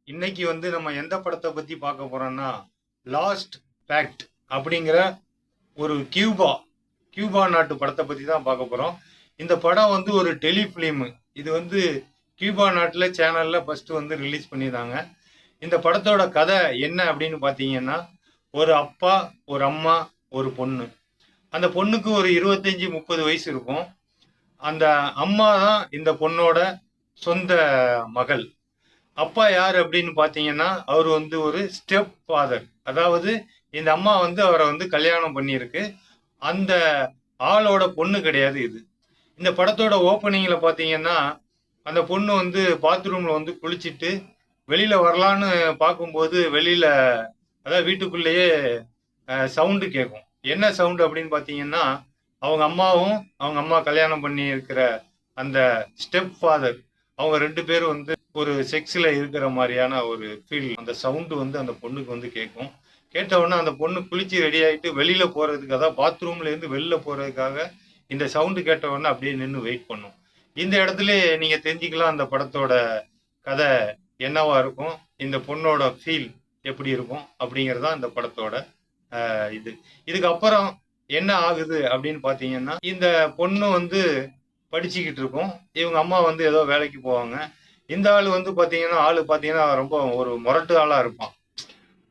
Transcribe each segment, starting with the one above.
இன்னைக்கு வந்து நம்ம எந்த படத்தை பத்தி பார்க்க போறோம்னா லாஸ்ட் ஃபேக்ட் அப்படிங்கிற ஒரு கியூபா நாட்டு படத்தை பத்தி தான் பார்க்க போறோம். இந்த படம் வந்து ஒரு டெலிஃபிலிம். இது வந்து கியூபா நாட்டுல சேனல்ல ஃபர்ஸ்ட் வந்து ரிலீஸ் பண்ணியிருந்தாங்க. இந்த படத்தோட கதை என்ன அப்படின்னு பார்த்தீங்கன்னா, ஒரு அப்பா, ஒரு அம்மா, ஒரு பொண்ணு. அந்த பொண்ணுக்கு ஒரு 25-30 வயசு இருக்கும். அந்த அம்மா தான் இந்த பொண்ணோட சொந்த மகள். அப்பா யார் அப்படின்னு பார்த்தீங்கன்னா, அவர் வந்து ஒரு ஸ்டெப் ஃபாதர். அதாவது இந்த அம்மா வந்து அவரை வந்து கல்யாணம் பண்ணியிருக்கு. அந்த ஆளோட பொண்ணு கிடையாது இது. இந்த படத்தோட ஓப்பனிங்ல பார்த்தீங்கன்னா, அந்த பொண்ணு வந்து பாத்ரூம்ல வந்து குளிச்சுட்டு வெளியில வரலான்னு பார்க்கும்போது வெளியில, அதாவது வீட்டுக்குள்ளேயே சவுண்டு கேட்கும். என்ன சவுண்டு அப்படின்னு பார்த்தீங்கன்னா, அவங்க அம்மாவும் அவங்க அம்மா கல்யாணம் பண்ணி இருக்கிற அந்த ஸ்டெப் ஃபாதர், அவங்க 2 பேரும் வந்து ஒரு செக்ஸ்ல இருக்கிற மாதிரியான ஒரு ஃபீல். அந்த சவுண்டு வந்து அந்த பொண்ணுக்கு வந்து கேட்கும். கேட்ட உடனே அந்த பொண்ணு குளிச்சு ரெடி ஆயிட்டு வெளியில போறதுக்கு, அதாவது பாத்ரூம்ல இருந்து வெளில போறதுக்காக இந்த சவுண்டு கேட்ட உடனே அப்படியே நின்று வெயிட் பண்ணும். இந்த இடத்துல நீங்க தெரிஞ்சுக்கலாம் அந்த படத்தோட கதை என்னவா இருக்கும், இந்த பொண்ணோட ஃபீல் எப்படி இருக்கும் அப்படிங்கறதா இந்த படத்தோட இது. இதுக்கப்புறம் என்ன ஆகுது அப்படின்னு பாத்தீங்கன்னா, இந்த பொண்ணு வந்து படிச்சுக்கிட்டு இருக்கும். இவங்க அம்மா வந்து ஏதோ வேலைக்கு போவாங்க. இந்த ஆள் வந்து பாத்தீங்கன்னா ரொம்ப ஒரு முரட்டு ஆளா இருப்பான்.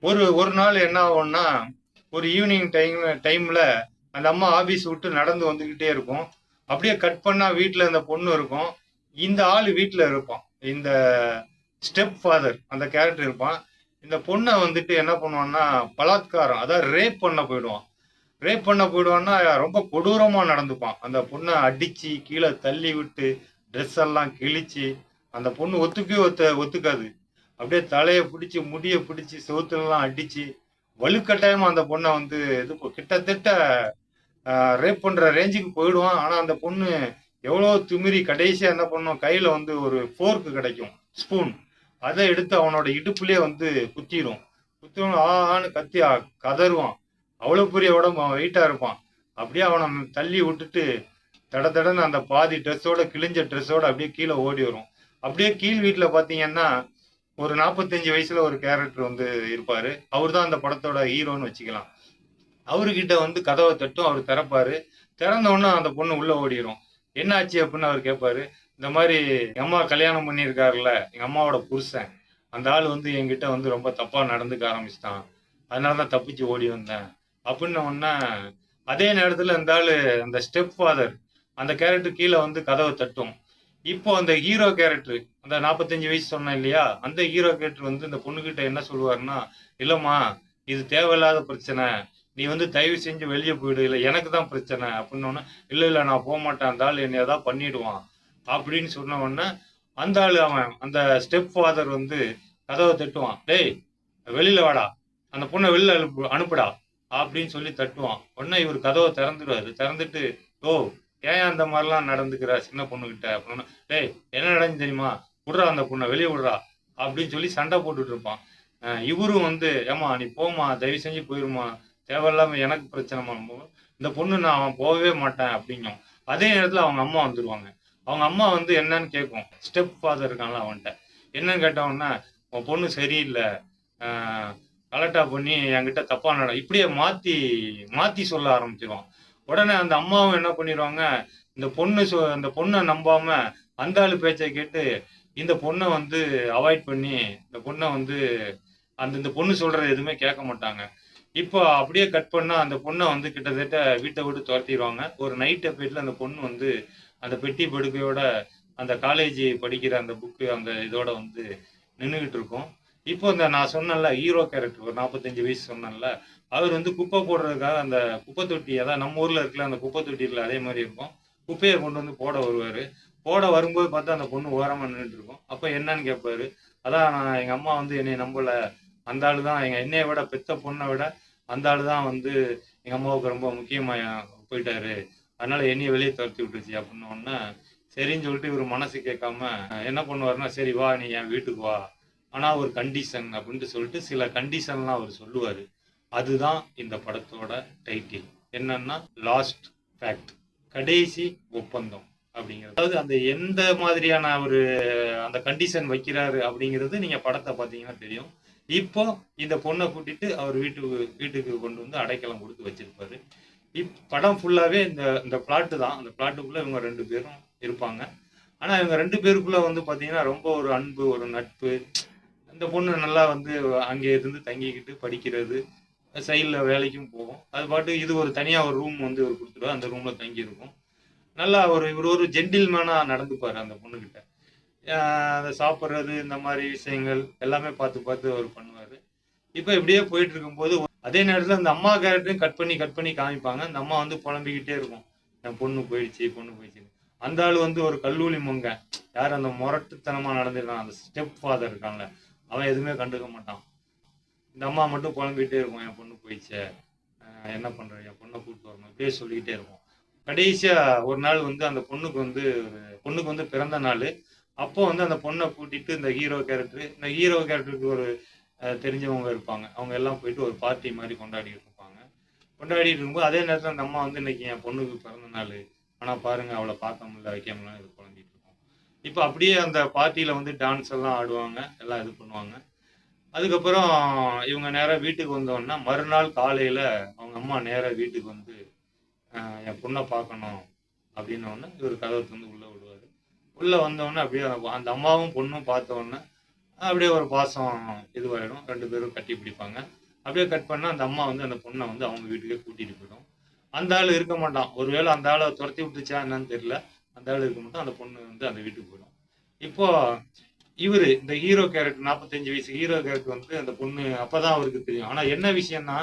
ஒரு ஒரு நாள் என்ன ஆகும்னா, ஒரு ஈவினிங் டைம்ல அந்த அம்மா ஆபீஸ் விட்டு நடந்து வந்துகிட்டே இருக்கும். அப்படியே கட் பண்ணா வீட்டுல இந்த பொண்ணு இருக்கும். இந்த ஆள் வீட்டுல இருப்பான். இந்த ஸ்டெப் ஃபாதர் அந்த கேரக்டர் இருப்பான். இந்த பொண்ணை வந்துட்டு என்ன பண்ணுவான்னா, பலாத்காரம், அதாவது ரேப் பண்ண போயிடுவான். ரேப் பண்ண போயிடுவான்னா ரொம்ப கொடூரமா நடந்துப்பான். அந்த பொண்ணை அடிச்சு கீழே தள்ளி விட்டு ட்ரெஸ் எல்லாம் கிழிச்சு, அந்த பொண்ணு ஒத்துக்காது. அப்படியே தலையை பிடிச்சி முடியை பிடிச்சி செவுத்துலலாம் அடிச்சு வலுக்கட்டாயமா அந்த பொண்ணை வந்து இது கிட்டத்தட்ட ரேப் பண்ற ரேஞ்சுக்கு போயிடுவான். ஆனா அந்த பொண்ணு எவ்வளோ திமிரி கடைசியா என்ன பண்ணும், கையில வந்து ஒரு ஃபோர்க்கு கிடைக்கும், ஸ்பூன். அதை எடுத்து அவனோட இடுப்புலயே வந்து குத்திரும். குத்திரும் ஆன்னு கத்தி கதறுவான். அவ்வளவு பெரிய உடம்பு, அவன் வெயிட்டா இருப்பான். அப்படியே அவனை தள்ளி விட்டுட்டு தடன்னு அந்த பாதி ட்ரெஸ்ஸோட, கிழிஞ்ச ட்ரெஸ்ஸோட அப்படியே கீழே ஓடி வரும். அப்படியே கீழ் வீட்டுல பாத்தீங்கன்னா ஒரு 45 வயசுல ஒரு கேரக்டர் வந்து இருப்பாரு. அவர் தான் அந்த படத்தோட ஹீரோன்னு வச்சுக்கலாம். அவர்கிட்ட வந்து கதவை தட்டும், அவர் திறப்பாரு. திறந்த உடனே அந்த பொண்ணு உள்ள ஓடிடும். என்ன ஆச்சு அப்படின்னு அவர் கேட்பாரு. இந்த மாதிரி எங்க அம்மா கல்யாணம் பண்ணியிருக்காருல்ல, எங்க அம்மாவோட புருஷன், அந்த ஆள் வந்து என்கிட்ட வந்து ரொம்ப தப்பா நடந்துக்க ஆரம்பிச்சிட்டான், அதனாலதான் தப்பிச்சு ஓடி வந்தேன் அப்படின்னு உடனே, அதே நேரத்துல அந்த ஆளு, அந்த ஸ்டெப் ஃபாதர் அந்த கேரக்டர் கீழே வந்து கதவை தட்டும். இப்போ அந்த ஹீரோ கேரக்டர், அந்த 45 வயசு சொன்னேன் இல்லையா, அந்த ஹீரோ கேரக்டர் வந்து இந்த பொண்ணுகிட்ட என்ன சொல்லுவாருன்னா, இல்லம்மா இது தேவையில்லாத பிரச்சனை, நீ வந்து தயவு செஞ்சு வெளியே போயிடு, இல்லை எனக்கு தான் பிரச்சனை அப்படின்னு. இல்லை நான் போக மாட்டேன், அந்த ஆள் என்னை ஏதாவது பண்ணிடுவான் அப்படின்னு சொன்ன உடனே, அந்த ஆள், அவன் அந்த ஸ்டெப் ஃபாதர் வந்து கதவை தட்டுவான். டேய் வெளியில வாடா, அந்த பொண்ணை வெளில அனுப்புடா அப்படின்னு சொல்லி தட்டுவான். உடனே இவர் கதவை திறந்துடுவாரு. திறந்துட்டு, ஓ ஏன் அந்த மாதிரிலாம் நடந்துக்கிற சின்ன பொண்ணுகிட்ட அப்படின்னு. டேய் என்ன நடந்து தெரியுமா, விடுறா அந்த பொண்ணை, வெளியே விடுறா அப்படின்னு சொல்லி சண்டை போட்டுட்டு இருப்பான். இவரும் வந்து, ஏமா நீ போமா, தயவு செஞ்சு போயிருமா, தேவையில்லாம எனக்கு பிரச்சனைமா, இந்த பொண்ணு நான் அவன் போகவே மாட்டேன் அப்படிங்கும். அதே நேரத்துல அவங்க அம்மா வந்துருவாங்க. அவங்க அம்மா வந்து என்னன்னு கேட்கும், ஸ்டெப் ஃபாதர் இருக்காங்களா அவன்கிட்ட. என்னன்னு கேட்டவொன்னா, உன் பொண்ணு சரியில்லை, கலெக்டா பண்ணி என்கிட்ட தப்பா இப்படியே மாத்தி மாத்தி சொல்ல ஆரம்பிச்சிருவான். உடனே அந்த அம்மாவும் என்ன பண்ணிடுவாங்க, இந்த பொண்ணை நம்பாம அந்த ஆளு பேச்சை கேட்டு இந்த பொண்ணை வந்து அவாய்ட் பண்ணி, இந்த பொண்ணை வந்து இந்த பொண்ணு சொல்றது எதுவுமே கேட்க மாட்டாங்க. இப்போ அப்படியே கட் பண்ணா அந்த பொண்ணை வந்து கிட்டத்தட்ட வீட்டை விட்டு துரத்திடுவாங்க. ஒரு நைட் எஃபெக்ட்ல அந்த பொண்ணு வந்து அந்த பெட்டி படுக்கையோட அந்த காலேஜ் படிக்கிற அந்த புக்கு அந்த இதோட வந்து நின்றுகிட்டு இருக்கும். இப்போ இந்த நான் சொன்னேன்ல ஹீரோ கேரக்டர், ஒரு 45 வயசு சொன்னேன்ல, அவர் வந்து குப்பை போடுறதுக்காக அந்த குப்பை தொட்டி, அதான் நம்ம ஊர்ல இருக்குல்ல அந்த குப்பை தொட்டியில் அதே மாதிரி இருக்கும், குப்பையை கொண்டு வந்து போட வருவாரு. போட வரும்போது பார்த்தா அந்த பொண்ணு ஓரமா நின்றுட்டு இருக்கும். அப்ப என்னன்னு கேட்பாரு. அதான் நான், எங்க அம்மா வந்து என்னை நம்பல, அந்த ஆளு தான் என்னைய விட, பெத்த பொண்ணை விட அந்த ஆளு தான் வந்து எங்க அம்மாவுக்கு ரொம்ப முக்கியமா போயிட்டாரு, அதனால என்னைய வெளியே துரத்தி விட்டுருச்சு அப்படின்னு ஒன்னா, சரின்னு சொல்லிட்டு இவர் மனசு கேட்காம என்ன பண்ணுவாருன்னா, சரி வா நீ என் வீட்டுக்கு வா, ஆனா ஒரு கண்டிஷன் அப்படின்ட்டு சொல்லிட்டு சில கண்டிஷன்லாம் அவர் சொல்லுவாரு. அதுதான் இந்த படத்தோட டைட்டில். என்னன்னா லாஸ்ட் ஃபேக்ட், கடைசி ஒப்பந்தம். அப்படிங்கிறது. அதாவது அந்த எந்த மாதிரியான ஒரு அந்த கண்டிஷன் வைக்கிறாரு அப்படிங்கிறது நீங்க படத்தை பார்த்தீங்கன்னா தெரியும். இப்போ இந்த பொண்ணை கூட்டிட்டு அவர் வீட்டுக்கு கொண்டு வந்து அடைக்கலம் கொடுத்து வச்சிருப்பாரு. படம் ஃபுல்லாவே இந்த இந்த பிளாட்டு தான். அந்த பிளாட்டுக்குள்ள இவங்க 2 பேரும் இருப்பாங்க. ஆனா இவங்க 2 பேருக்குள்ள வந்து பார்த்தீங்கன்னா, ரொம்ப ஒரு அன்பு, ஒரு நட்பு. அந்த பொண்ணு நல்லா வந்து அங்கே இருந்து தங்கிக்கிட்டு படிக்கிறது. சைடுல வேலைக்கும் போகும். அது பாட்டுக்கு இது ஒரு தனியா ஒரு ரூம் வந்து இவரு குடுத்துருவாரு. அந்த ரூம்ல தங்கியிருக்கும். நல்லா இவரு ஒரு ஜென்டில்மேனா நடந்துப்பாரு அந்த பொண்ணுகிட்ட. அ அந்த சாப்பிடுறது, இந்த மாரி விஷயங்கள் எல்லாமே பார்த்து அவரு பண்ணுவாரு. இப்ப இப்படியே போயிட்டு இருக்கும்போது, அதே நேரத்துல அந்த அம்மா கேரக்டரையும் கட் பண்ணி காமிப்பாங்க. அந்த அம்மா வந்து புலம்பிக்கிட்டே இருக்கும். என் பொண்ணு போயிடுச்சு, பொண்ணு போயிடுச்சுன்னு. அந்த ஆளு வந்து ஒரு கல்லூலி மொங்கன். யார் அந்த முரட்டுத்தனமா நடந்துருக்கான், அந்த ஸ்டெப் ஃபாதர் இருக்கான்ல, அவன் எதுவுமே கண்டுக்க மாட்டான். இந்த அம்மா மட்டும் புலம்பிக்கிட்டே இருக்கும். என் பொண்ணு போயிடுச்சே, என்ன பண்ற? என் பொண்ணை கூட்டிட்டு வரணும். இப்படியே சொல்லிக்கிட்டே இருக்கும். கடைசியா ஒரு நாள் வந்து அந்த பொண்ணுக்கு வந்து பிறந்த நாள். அப்போ வந்து அந்த பொண்ணை கூட்டிட்டு இந்த ஹீரோ கேரக்டருக்கு ஒரு தெரிஞ்சவங்க இருப்பாங்க. அவங்க எல்லாம் போயிட்டு ஒரு பார்ட்டி மாதிரி கொண்டாடிட்டு இருப்பாங்க. கொண்டாடிட்டு இருக்கும்போது அதே நேரத்துல அந்த அம்மா வந்து இன்னைக்கு என் பொண்ணுக்கு பிறந்த நாள். ஆனா பாருங்க அவளை பார்க்க முடியல, வைக்க முடியல, இது புலம்பிட்டு இருக்கும். இப்போ அப்படியே அந்த பார்ட்டியில வந்து டான்ஸ் எல்லாம் ஆடுவாங்க, எல்லாம் இது பண்ணுவாங்க. அதுக்கப்புறம் இவங்க நேரா வீட்டுக்கு வந்தோடனே மறுநாள் காலையில அவங்க அம்மா நேரா வீட்டுக்கு வந்து என் பொண்ணை பார்க்கணும் அப்படின்ன உடனே இவர் கதவை திறந்து உள்ள விடுவாரு. உள்ள வந்தோடனே அப்படியே அந்த அம்மாவும் பொண்ணும் பார்த்த உடனே அப்படியே ஒரு பாசம் இதுவாயிடும். 2 பேரும் கட்டி பிடிப்பாங்க. அப்படியே கட் பண்ணா அந்த அம்மா வந்து அந்த பொண்ணை வந்து அவங்க வீட்டுக்கே கூட்டிட்டு போயிடும். அந்த ஆள் இருக்க மாட்டான். ஒருவேளை அந்த ஆளை துரத்தி விட்டுச்சா என்னன்னு தெரியல. அந்த ஆள் இருக்க மாட்டான். அந்த பொண்ணு வந்து அந்த வீட்டுக்கு போயிடும். இப்போ இந்த ஹீரோ கேரக்டர் 45 வயசு ஹீரோ கேரக்டர் வந்து அந்த பொண்ணு அப்பதான் அவருக்கு தெரியும். ஆனா என்ன விஷயம்னா,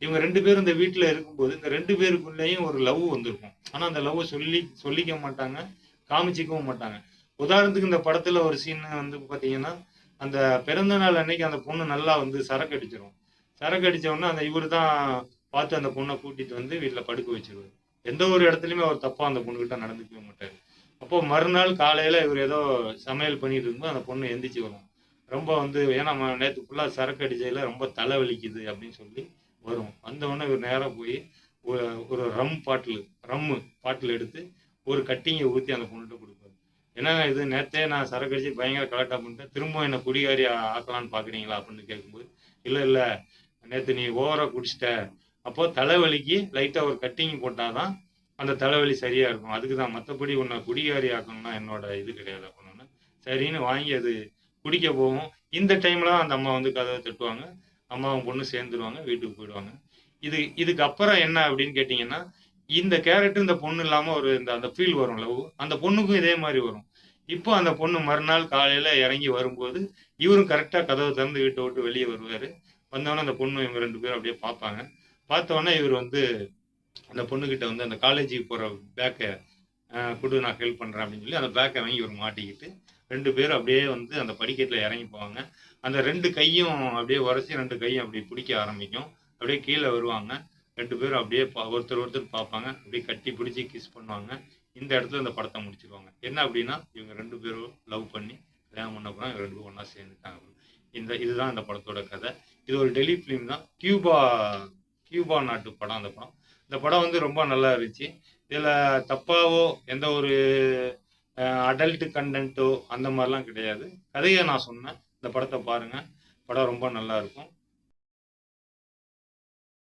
இவங்க 2 பேரும் இந்த வீட்டுல இருக்கும்போது இந்த 2 பேருக்குள்ளேயும் ஒரு லவ் வந்திருக்கும். ஆனா அந்த லவ் சொல்லிக்க மாட்டாங்க, காமிச்சிக்கவும் மாட்டாங்க. உதாரணத்துக்கு இந்த படத்துல ஒரு சீன் வந்து பாத்தீங்கன்னா, அந்த பிறந்த நாள் அன்னைக்கு அந்த பொண்ணு நல்லா வந்து சரக்கு அடிச்சிரும். சரக்கு அடிச்ச உடனே அந்த இவரு தான் பார்த்து அந்த பொண்ணை கூட்டிட்டு வந்து வீட்டுல படுக்க வச்சிருவாரு. எந்த ஒரு இடத்துலயுமே அவர் தப்பா அந்த பொண்ணுகிட்ட நடந்துக்கவே மாட்டாரு. அப்போ மறுநாள் காலையில இவர் ஏதோ சமையல் பண்ணிட்டு இருக்கும்போது அந்த பொண்ணு எந்திரிச்சு வரும். ரொம்ப வந்து ஏன்னா நேத்து ஃபுல்லா சரக்கு அடிச்சதுல ரொம்ப தலை வலிக்குது அப்படின்னு சொல்லி வரும். வந்த உடனே இவர் நேரா போய் ஒரு ஒரு ரம்மு பாட்டில் எடுத்து ஒரு கட்டிங்க ஊத்தி அந்த பொண்ணுகிட்ட கொடுப்பாரு. என்னங்க இது நேத்தே நான் சரக்கு அடிச்சு பயங்கர கலாட்டா பண்ணிட்டேன், திரும்ப என்ன குடிகாரி ஆக்கலான்னு பாக்குறீங்களா அப்படின்னு கேட்கும்போது, இல்ல இல்ல நேத்து நீ ஓவரா குடிச்சிட்ட, அப்போ தலைவலிக்கு லைட்டா ஒரு கட்டிங் போட்டாதான் அந்த தலைவலி சரியா இருக்கும். அதுக்கு தான், மற்றபடி உன்னை குடிகாரி ஆக்கணும்னா என்னோட இது கிடையாது அப்படின்னு சரின்னு வாங்கி அது குடிக்க போகும். இந்த டைம்ல தான் அந்த அம்மா வந்து கதவை தட்டுவாங்க. அம்மாவும் பொண்ணு சேர்ந்துருவாங்க, வீட்டுக்கு போயிடுவாங்க. இதுக்கு அப்புறம் என்ன அப்படின்னு கேட்டீங்கன்னா, இந்த கேரக்டர் இந்த பொண்ணு இல்லாம ஒரு அந்த ஃபீல் வரும் லவ். அந்த பொண்ணுக்கும் இதே மாதிரி வரும். இப்போ அந்த பொண்ணு மறுநாள் காலையில இறங்கி வரும்போது இவரும் கரெக்டா கதவை திறந்து வீட்டை விட்டு வெளியே வருவாரு. வந்தவொடனே அந்த பொண்ணு இவங்க 2 பேரும் அப்படியே பார்ப்பாங்க. பார்த்த உடனே இவர் வந்து அந்த பொண்ணுகிட்ட வந்து அந்த காலேஜுக்கு போற பேக்கை குடு நான் ஹெல்ப் பண்றேன் அப்படின்னு சொல்லி அந்த பேக்கை வாங்கி இவர் மாட்டிக்கிட்டு 2 பேரும் அப்படியே வந்து அந்த படிக்கட்டுல இறங்கி போவாங்க. அந்த 2 கையும் அப்படியே உரசி 2 கையும் அப்படி பிடிக்க ஆரம்பிக்கும். அப்படியே கீழே வருவாங்க. 2 பேரும் அப்படியே ஒருத்தர் பார்ப்பாங்க. அப்படியே கட்டி பிடிச்சி கிஸ் பண்ணுவாங்க. இந்த இடத்துல இந்த படத்தை முடிச்சிருவாங்க. என்ன அப்படின்னா, இவங்க 2 பேரும் லவ் பண்ணி கல்யாணம் பண்ண அப்புறம் 2 பேரும் ஒண்ணா சேர்ந்துட்டாங்க. இதுதான் இந்த படத்தோட கதை. இது ஒரு டெல்லி ஃபிலிம் தான். கியூபா நாட்டு படம் அந்த படம். இந்த படம் வந்து ரொம்ப நல்லா இருந்துச்சு. இதுல தப்பாவோ எந்த ஒரு அடல்ட் கண்டென்ட்டோ அந்த மாதிரிலாம் கிடையாது. கதையை நான் சொன்னேன். இந்த படத்தை பாருங்க. படம் ரொம்ப நல்லா இருக்கும்.